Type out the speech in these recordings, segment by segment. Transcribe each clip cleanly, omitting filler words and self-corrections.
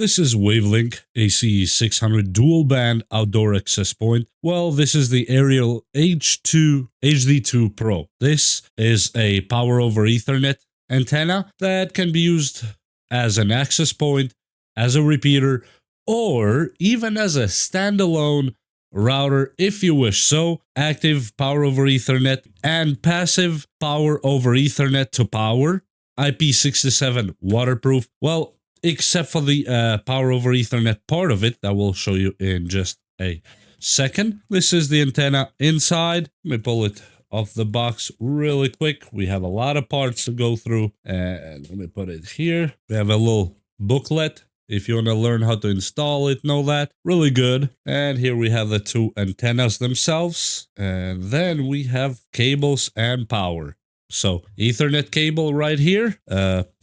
This is WAVLINK AC600 dual band outdoor access point. Well, this is the Aerial HD2 Pro. This is a power over Ethernet antenna that can be used as an access point, as a repeater, or even as a standalone router if you wish. So active power over Ethernet and passive power over Ethernet to power, IP67 waterproof. Well, except for the power over Ethernet part of it that we'll show you in just a second. This is the antenna inside. Let me pull it off the box really quick. We have a lot of parts to go through, and let me put it here. We have a little booklet. If you want to learn how to install it, know that. Really good. And here we have the two antennas themselves. And then we have cables and power. So Ethernet cable right here,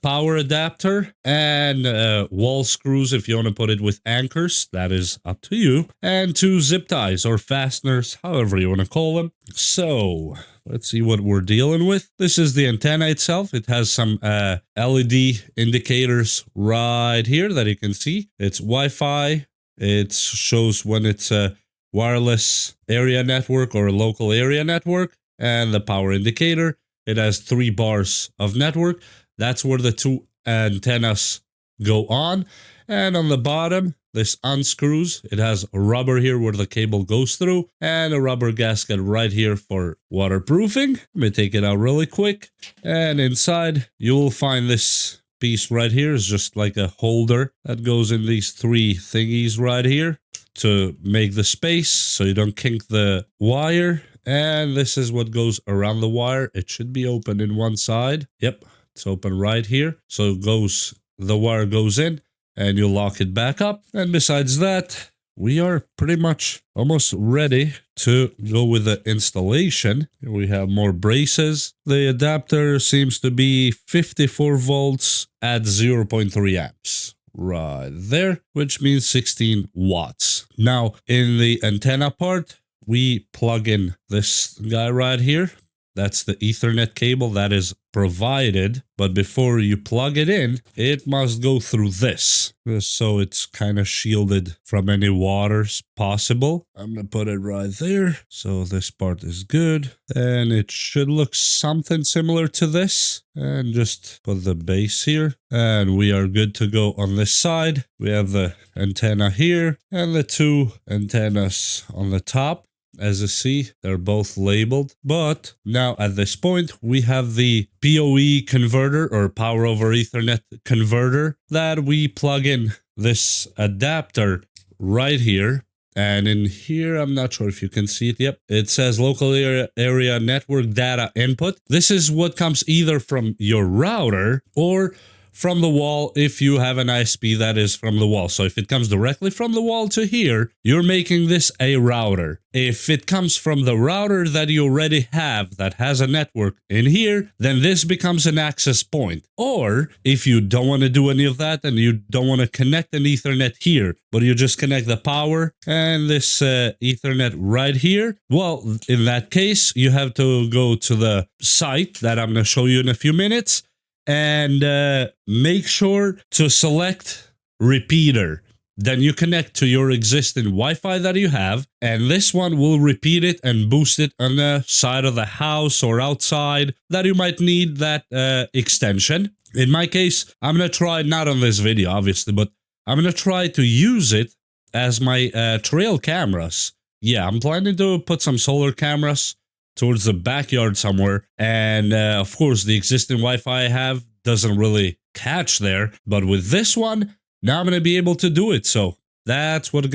power adapter, and wall screws if you want to put it with anchors. That is up to you. And two zip ties or fasteners, however you want to call them. So let's see what we're dealing with. This is the antenna itself. It has some LED indicators right here that you can see. It's Wi-Fi. It shows when it's a wireless area network or a local area network, and the power indicator. It has 3 bars of network. That's where the two antennas go on. And on the bottom, this unscrews. It has a rubber here where the cable goes through, and a rubber gasket right here for waterproofing. Let me take it out really quick. And inside, you'll find this piece right here. It's just like a holder that goes in these 3 thingies right here to make the space so you don't kink the wire. And this is what goes around the wire. It should be open in one side. Yep, it's open right here. So the wire goes in and you lock it back up. And besides that, we are pretty much almost ready to go with the installation. Here we have more braces. The adapter seems to be 54 volts at 0.3 amps. Right there, which means 16 watts. Now, in the antenna part, we plug in this guy right here. That's the Ethernet cable that is provided. But before you plug it in, it must go through this. So it's kind of shielded from any waters possible. I'm going to put it right there. So this part is good. And it should look something similar to this. And just put the base here. And we are good to go on this side. We have the antenna here and the 2 antennas on the top. As you see, they're both labeled. But now at this point, we have the PoE converter or power over Ethernet converter that we plug in this adapter right here. And in here, I'm not sure if you can see it. Yep, it says local area network data input. This is what comes either from your router or from the wall if you have an ISP that is from the wall. So if it comes directly from the wall to here, you're making this a router. If it comes from the router that you already have that has a network in here, then this becomes an access point. Or if you don't want to do any of that and you don't want to connect an Ethernet here, but you just connect the power and this Ethernet right here, well, in that case, you have to go to the site that I'm going to show you in a few minutes and make sure to select repeater. Then you connect to your existing Wi-Fi that you have, and this one will repeat it and boost it on the side of the house or outside that you might need that extension. In my case, I'm going to try, not on this video obviously, but I'm going to try to use it as my trail cameras. Yeah, I'm planning to put some solar cameras towards the backyard somewhere, and of course the existing Wi-Fi I have doesn't really catch there, but with this one now I'm gonna be able to do it. So that's what's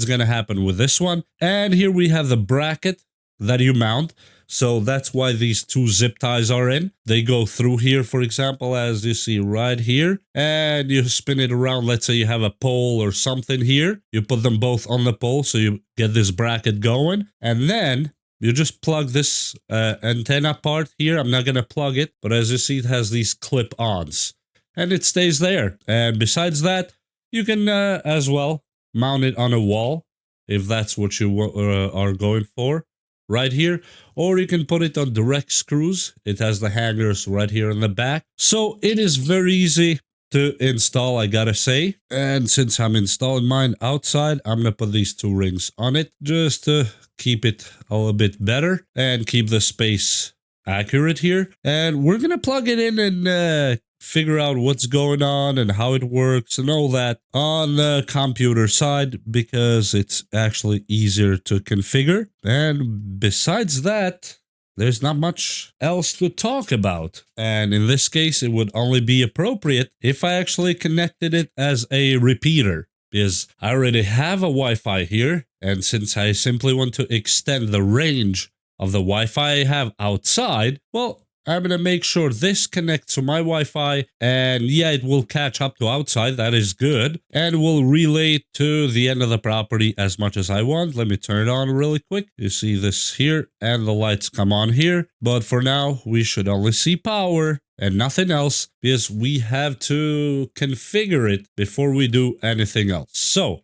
gonna happen with this one. And here we have the bracket that you mount. So that's why these 2 zip ties are in. They go through here, for example, as you see right here, and you spin it around. Let's say you have a pole or something here, you put them both on the pole so you get this bracket going, and then you just plug this antenna part here. I'm not going to plug it, but as you see, it has these clip-ons. And it stays there. And besides that, you can as well mount it on a wall, if that's what you are going for, right here. Or you can put it on direct screws. It has the hangers right here in the back. So it is very easy to install, I gotta say. And since I'm installing mine outside, I'm gonna put these 2 rings on it just to keep it a little bit better and keep the space accurate here. And we're gonna plug it in and figure out what's going on and how it works and all that on the computer side, because it's actually easier to configure. And besides that, there's not much else to talk about. And in this case, it would only be appropriate if I actually connected it as a repeater, because I already have a Wi-Fi here. And since I simply want to extend the range of the Wi-Fi I have outside, well, I'm gonna make sure this connects to my Wi-Fi, and yeah, it will catch up to outside, that is good, and will relay it to the end of the property as much as I want. Let me turn it on really quick. You see this here, and the lights come on here, but for now, we should only see power and nothing else, because we have to configure it before we do anything else. So,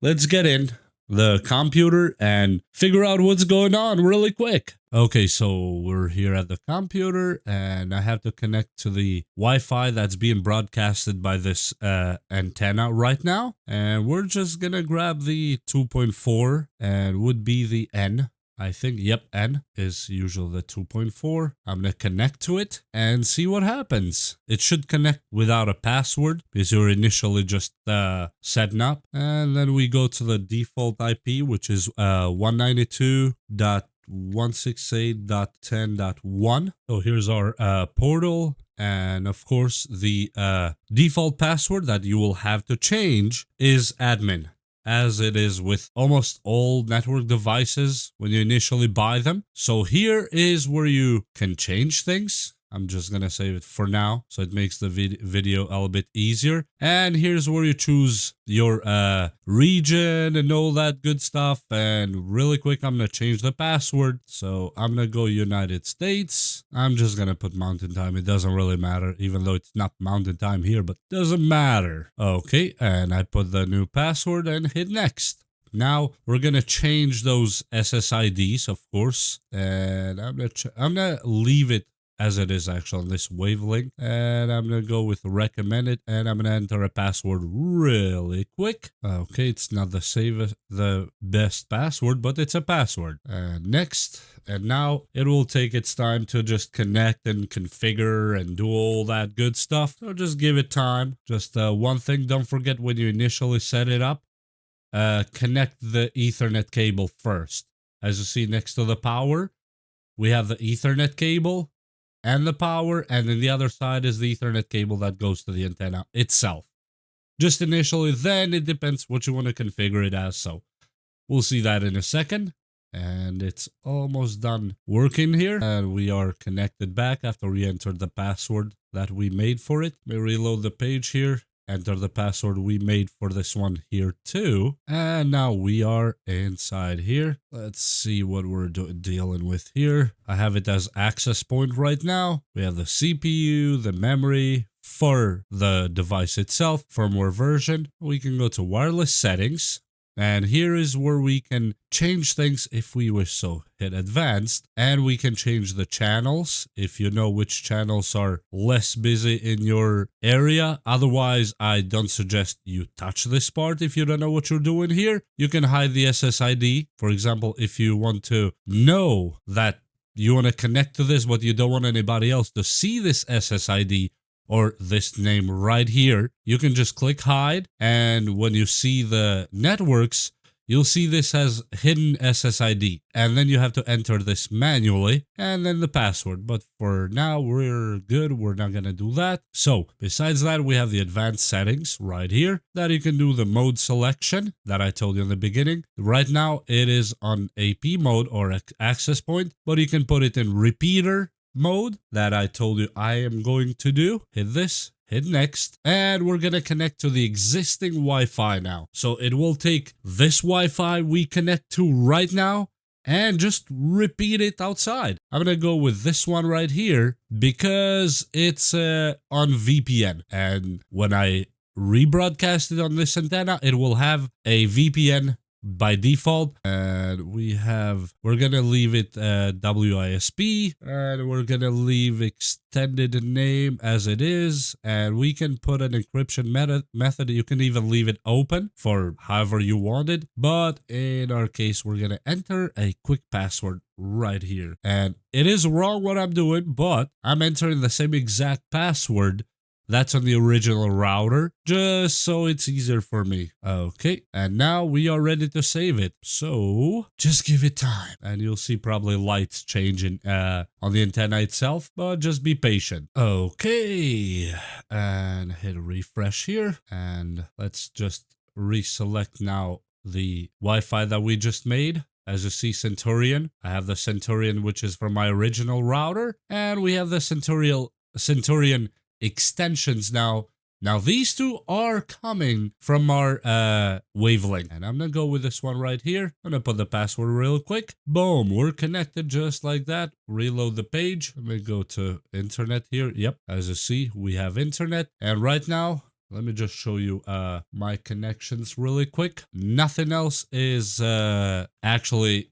let's get in the computer and figure out what's going on really quick. Okay, so we're here at the computer and I have to connect to the Wi-Fi that's being broadcasted by this antenna right now. And we're just gonna grab the 2.4 and would be the N. I think, yep, N is usually the 2.4. I'm going to connect to it and see what happens. It should connect without a password because you're initially just setting up. And then we go to the default IP, which is 192.168.10.1. So here's our portal. And of course, the default password that you will have to change is admin, as it is with almost all network devices when you initially buy them. So here is where you can change things. I'm just gonna save it for now, so it makes the video a little bit easier. And here's where you choose your region and all that good stuff. And really quick, I'm gonna change the password. So I'm gonna go United States. I'm just gonna put Mountain Time. It doesn't really matter, even though it's not Mountain Time here, but doesn't matter. Okay, and I put the new password and hit next. Now we're gonna change those SSIDs, of course, and I'm gonna leave it as it is actually on this WAVLINK, and I'm gonna go with recommended, and I'm gonna enter a password really quick. Okay, it's not the best password, but it's a password. And next, and now it will take its time to just connect and configure and do all that good stuff. So just give it time. Just one thing, don't forget when you initially set it up, connect the Ethernet cable first. As you see next to the power, we have the Ethernet cable and the power, and then the other side is the Ethernet cable that goes to the antenna itself. Just initially, then it depends what you want to configure it as, so we'll see that in a second. And it's almost done working here, and we are connected back after we entered the password that we made for it. Let me reload the page here. Enter the password we made for this one here too. And now we are inside here. Let's see what we're dealing with here. I have it as access point right now. We have the CPU, the memory for the device itself, firmware version. We can go to wireless settings. And here is where we can change things if we wish. So hit advanced, and we can change the channels if you know which channels are less busy in your area. Otherwise, I don't suggest you touch this part if you don't know what you're doing here. You can hide the SSID. For example, if you want to know that you want to connect to this, but you don't want anybody else to see this SSID, or this name right here, you can just click hide, and when you see the networks, you'll see this as hidden SSID, and then you have to enter this manually, and then the password. But for now, we're good. We're not gonna do that. So besides that, we have the advanced settings right here that you can do the mode selection that I told you in the beginning. Right now, it is on AP mode or access point, but you can put it in repeater mode that I told you I am going to do. Hit this, hit next, and we're gonna connect to the existing Wi-Fi now. So it will take this Wi-Fi we connect to right now and just repeat it outside. I'm gonna go with this one right here because it's on VPN, and when I rebroadcast it on this antenna, it will have a VPN by default, and we're gonna leave it WISP, and we're gonna leave extended name as it is, and we can put an encryption method. You can even leave it open for however you want it, but in our case we're gonna enter a quick password right here. And it is wrong what I'm doing, but I'm entering the same exact password that's on the original router, just so it's easier for me. Okay, and now we are ready to save it. So just give it time, and you'll see probably lights changing on the antenna itself, but just be patient. Okay, and hit refresh here, and let's just reselect now the Wi-Fi that we just made. As you see, Centurion. I have the Centurion, which is from my original router, and we have the Centurion extensions now. Now these two are coming from our WAVLINK, and I'm gonna go with this one right here. I'm gonna put the password real quick. Boom, we're connected just like that. Reload the page. Let me go to internet here. Yep, as you see, we have internet, and right now let me just show you my connections really quick. Nothing else is actually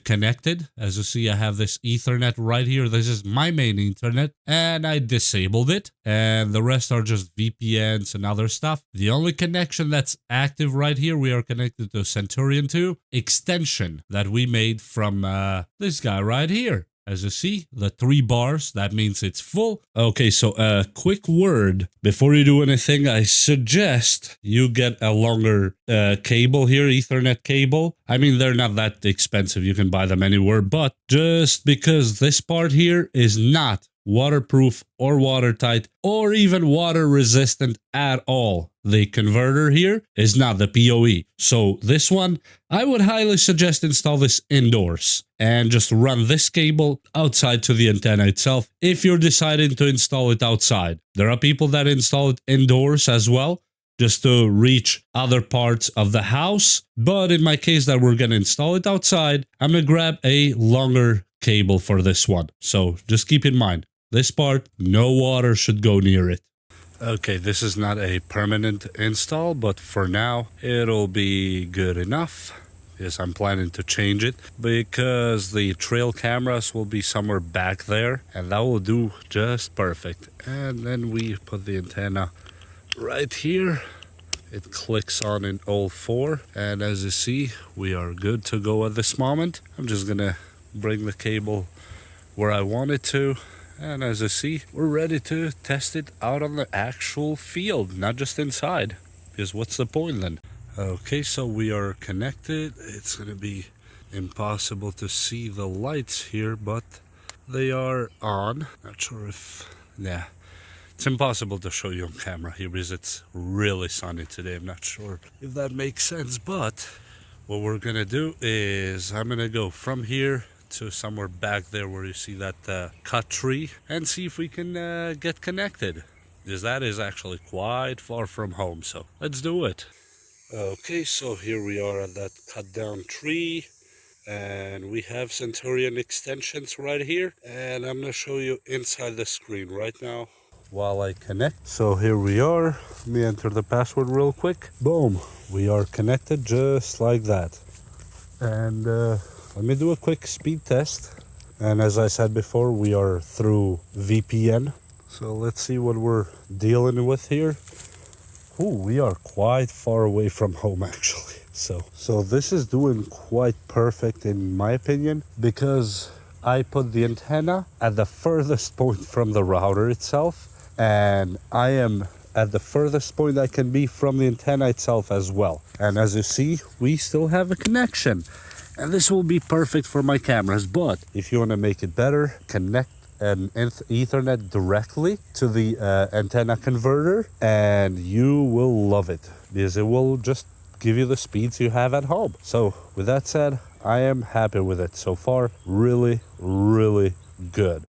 connected. As you see, I have this Ethernet right here. This is my main Ethernet, and I disabled it. And the rest are just VPNs and other stuff. The only connection that's active right here, we are connected to Centurion 2 extension that we made from this guy right here. As you see, the 3 bars, that means it's full. Okay, so a quick word. Before you do anything, I suggest you get a longer cable here, Ethernet cable. I mean, they're not that expensive. You can buy them anywhere, but just because this part here is not waterproof or watertight or even water resistant at all. The converter here is not the PoE. So this one, I would highly suggest install this indoors and just run this cable outside to the antenna itself if you're deciding to install it outside. There are people that install it indoors as well, just to reach other parts of the house. But in my case that we're going to install it outside, I'm going to grab a longer cable for this one. So just keep in mind, this part, no water should go near it. Okay, this is not a permanent install, but for now, it'll be good enough. Yes, I'm planning to change it because the trail cameras will be somewhere back there, and that will do just perfect. And then we put the antenna right here. It clicks on in all 4, and as you see, we are good to go at this moment. I'm just gonna bring the cable where I want it to. And as you see, we're ready to test it out on the actual field, not just inside. Because what's the point then? Okay, so we are connected. It's going to be impossible to see the lights here, but they are on. Not sure if... yeah, it's impossible to show you on camera here because it's really sunny today. I'm not sure if that makes sense, but what we're going to do is I'm going to go from here to somewhere back there where you see that cut tree and see if we can get connected, because that is actually quite far from home. So let's do it. Okay, so here we are at that cut down tree, and we have Centurion extensions right here, and I'm gonna show you inside the screen right now while I connect. So here we are. Let me enter the password real quick. Boom, we are connected just like that. And let me do a quick speed test. And as I said before, we are through VPN. So let's see what we're dealing with here. Ooh, we are quite far away from home actually. So this is doing quite perfect in my opinion, because I put the antenna at the furthest point from the router itself, and I am at the furthest point I can be from the antenna itself as well. And as you see, we still have a connection. And this will be perfect for my cameras, but if you want to make it better, connect an Ethernet directly to the antenna converter, and you will love it, because it will just give you the speeds you have at home. So with that said, I am happy with it so far. Really, really good.